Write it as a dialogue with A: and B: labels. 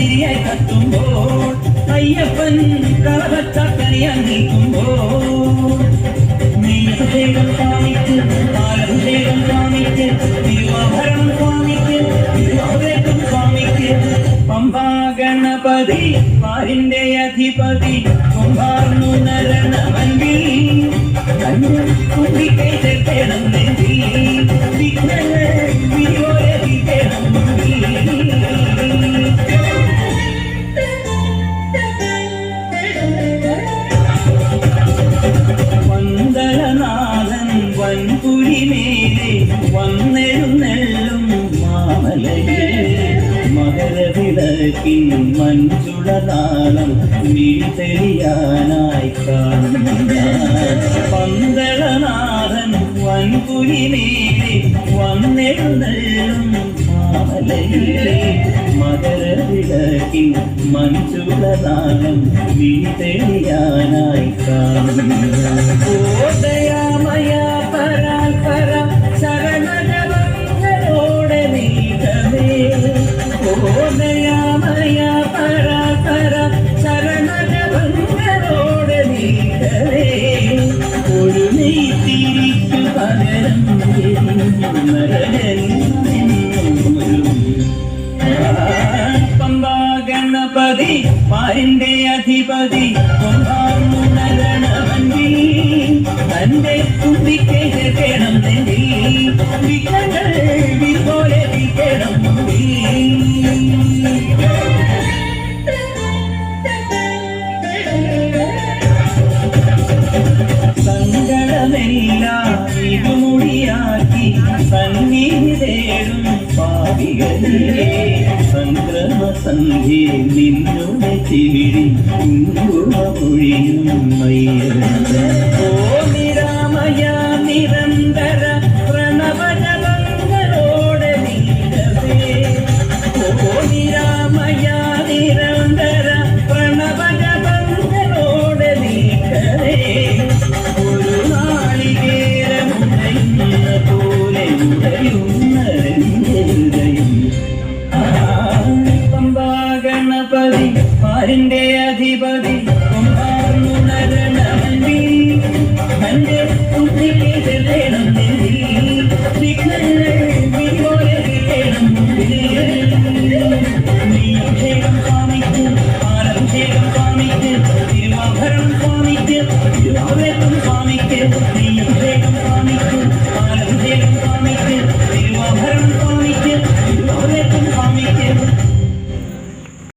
A: തിരിയായി കത്തുമ്പോൾ അയ്യപ്പൻ കളവച്ചാക്കണിയാൻ നിൽക്കുമ്പോൾ നെയ്യഭിഷേകം സ്വാമിക്ക് പാലഭിഷേകം സ്വാമിക്ക് തിരുവാഭരണം സ്വാമിക്ക് തിരുവാഭരണം സ്വാമിക്ക് പമ്പാ ഗണപതി പാരിന്റെ അധിപതി കുംഭാർന്നു നരണവൻപിൽ കണ്ണ് കുണ്ടിക്കൈ ചേർക്കണം നെഞ്ചി വിഘ്നങ്ങൾ വിരിയോരവിക്കണം വന്ദനനാഥൻ വൻപുരിമേലെ വന്നെഴുന്നെള്ളും മാമലയിൽ മകരവിളക്കിൻ മഞ്ചുളനാളം വീഴ്തെളിയാനായി കാണുന്ന പന്തളനാഥൻ വൻപുരിമേലെ വന്നെഴുന്നെള്ളും മാമലയിലെ മകരവിളക്കിൻ മഞ്ചുളനാളം വീഴ്തെളിയാനായി കാണുന്ന ഓദയാമയ പരാൽപര ശരണജപങ്ങളോടെ നീക്കമേ ഓദയാമയ പരാൽപര ശരണജപങ്ങളോടെ നീക്കമേ ഒരു നെയ്ത്തിരിക്കു പകരം പമ്പാ ഗണപതി പാരിന്റെ അധിപതി കൊണ്ടാർന്നു നരണവൻപി തന്റെ കുട്ടിക്ക് ചേർക്കണം നെഞ്ചി വിഘ്നങ്ങൾ വിപോലെ വിക്കണം സങ്കടമെല്ലാം ഇരുമുടിയാക്കി സന്നിധി തേടും പാപികളെ സംക്രമസന്ധ്യേ നിന്നുടെ ചിവിടി കുങ്കുമൊഴിയും മയ്യ